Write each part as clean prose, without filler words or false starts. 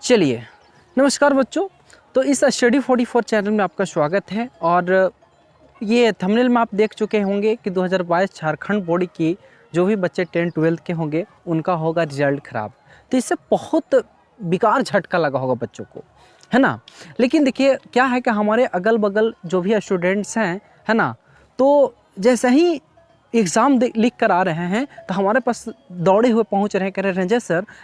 चलिए, नमस्कार बच्चों। तो इस स्टडी 44 चैनल में आपका स्वागत है। और ये थंबनेल में आप देख चुके होंगे कि 2022 झारखंड बोर्ड की जो भी बच्चे 10-12 के होंगे उनका होगा रिजल्ट ख़राब। तो इससे बहुत बेकार झटका लगा होगा बच्चों को, है ना। लेकिन देखिए क्या है कि हमारे अगल बगल जो भी स्टूडेंट्स हैं, है ना, तो जैसे ही एग्ज़ाम लिख कर आ रहे हैं तो हमारे पास दौड़े हुए पहुंच रहे हैं, कह रहे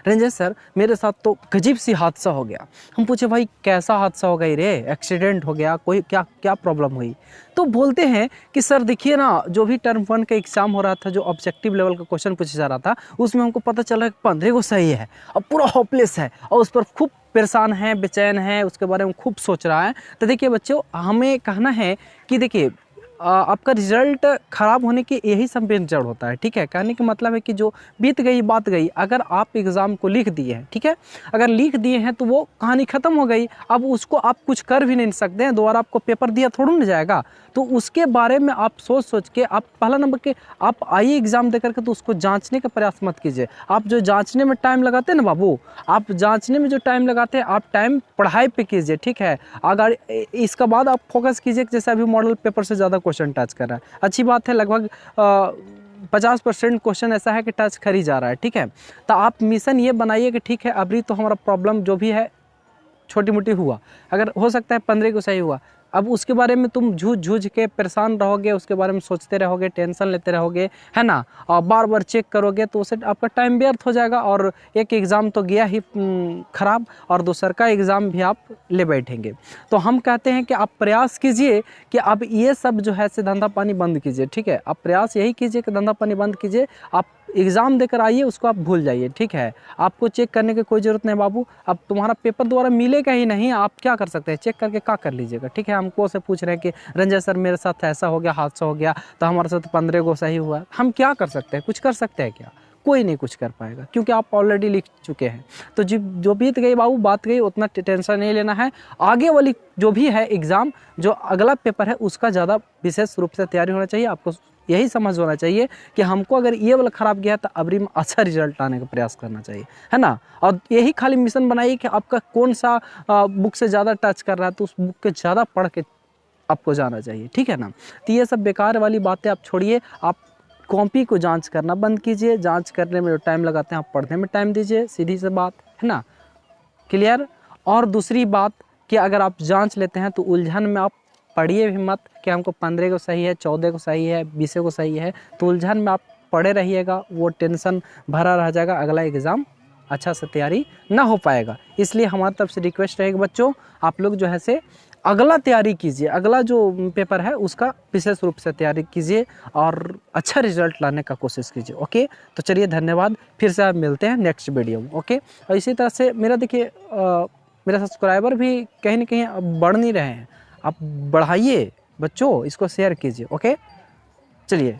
रंजय सर मेरे साथ तो गजीब सी हादसा हो गया। हम पूछे भाई कैसा हादसा हो गई रे, एक्सीडेंट हो गया, कोई क्या क्या प्रॉब्लम हुई? तो बोलते हैं कि सर देखिए ना, जो भी टर्म 1 का एग्ज़ाम हो रहा था, जो ऑब्जेक्टिव लेवल का क्वेश्चन पूछा जा रहा था, उसमें हमको पता चला कि 15 को सही है और पूरा होपलेस है और उस पर खूब परेशान है, बेचैन है, उसके बारे में खूब सोच रहा है। तो देखिए बच्चों, हमें कहना है कि देखिए आपका रिजल्ट ख़राब होने की यही सब मेन जड़ होता है, ठीक है। कहने का मतलब है कि जो बीत गई बात गई। अगर आप एग्ज़ाम को लिख दिए हैं, ठीक है, अगर लिख दिए हैं तो वो कहानी ख़त्म हो गई। अब उसको आप कुछ कर भी नहीं सकते हैं, दोबारा आपको पेपर दिया थोड़ा ना जाएगा। तो उसके बारे में आप सोच के आप पहला नंबर के आप आइए एग्ज़ाम दे करके तो उसको जांचने का प्रयास मत कीजिए। आप जो जांचने में टाइम लगाते हैं ना बाबू, आप जांचने में जो टाइम लगाते हैं आप टाइम पढ़ाई पे कीजिए, ठीक है। अगर इसका बाद आप फोकस कीजिए कि जैसे अभी मॉडल पेपर से ज़्यादा क्वेश्चन टच कर रहा है, अच्छी बात है। लगभग 50% क्वेश्चन ऐसा है कि टच कर ही जा रहा है, ठीक है। तो आप मिशन ये बनाइए कि ठीक है, अभी तो हमारा प्रॉब्लम जो भी है छोटी मोटी हुआ, अगर हो सकता है 15 को सही हुआ, अब उसके बारे में तुम झूझ के परेशान रहोगे, उसके बारे में सोचते रहोगे, टेंशन लेते रहोगे, है ना, और बार बार चेक करोगे तो उससे आपका टाइम व्यर्थ हो जाएगा और एक एग्ज़ाम तो गया ही ख़राब और दूसर का एग्ज़ाम भी आप ले बैठेंगे। तो हम कहते हैं कि आप प्रयास कीजिए कि अब ये सब जो है से धंधा पानी बंद कीजिए, ठीक है। आप प्रयास यही कीजिए कि धंधा पानी बंद कीजिए। आप एग्ज़ाम देकर आइए, उसको आप भूल जाइए, ठीक है। आपको चेक करने की कोई ज़रूरत नहीं बाबू। अब तुम्हारा पेपर दोबारा मिलेगा ही नहीं, आप क्या कर सकते हैं, चेक करके क्या कर लीजिएगा, ठीक है। हमको से पूछ रहे हैं कि रंजय सर मेरे साथ ऐसा हो गया, हादसा हो गया, तो हमारे साथ 15 को सही हुआ। हम क्या कर सकते हैं, कुछ कर सकते हैं क्या? कोई नहीं कुछ कर पाएगा, क्योंकि आप ऑलरेडी लिख चुके हैं। तो जो बीत गई बाबू, बात गई, उतना टेंशन नहीं लेना है। आगे वाली जो भी है एग्ज़ाम, जो अगला पेपर है, उसका ज़्यादा विशेष रूप से तैयारी होना चाहिए। आपको यही समझ होना चाहिए कि हमको अगर ये वाला ख़राब गया तो अबरी में अच्छा रिजल्ट लाने का प्रयास करना चाहिए, है ना। और यही खाली मिशन बनाइए कि आपका कौन सा बुक से ज़्यादा टच कर रहा है, तो उस बुक के ज़्यादा पढ़ के आपको जाना चाहिए, ठीक है ना। तो ये सब बेकार वाली बातें आप छोड़िए। आप कॉपी को जांच करना बंद कीजिए। जांच करने में जो टाइम लगाते हैं आप पढ़ने में टाइम दीजिए, सीधी सी बात है ना, क्लियर। और दूसरी बात कि अगर आप जांच लेते हैं तो उलझन में आप पढ़िए भी मत कि हमको 15 को सही है, 14 को सही है, 20 को सही है। तो उलझन में आप पढ़े रहिएगा, वो टेंशन भरा रह जाएगा, अगला एग्ज़ाम अच्छा से तैयारी ना हो पाएगा। इसलिए हमारी तरफ से रिक्वेस्ट रहेगी बच्चों, आप लोग जो है से अगला तैयारी कीजिए, अगला जो पेपर है उसका विशेष रूप से तैयारी कीजिए और अच्छा रिजल्ट लाने का कोशिश कीजिए। ओके, तो चलिए धन्यवाद, फिर से आप मिलते हैं नेक्स्ट वीडियो में। ओके, और इसी तरह से मेरा देखिए मेरा सब्सक्राइबर भी कहीं ना कहीं अब बढ़ नहीं रहे हैं, आप बढ़ाइए बच्चों, इसको शेयर कीजिए। ओके, चलिए।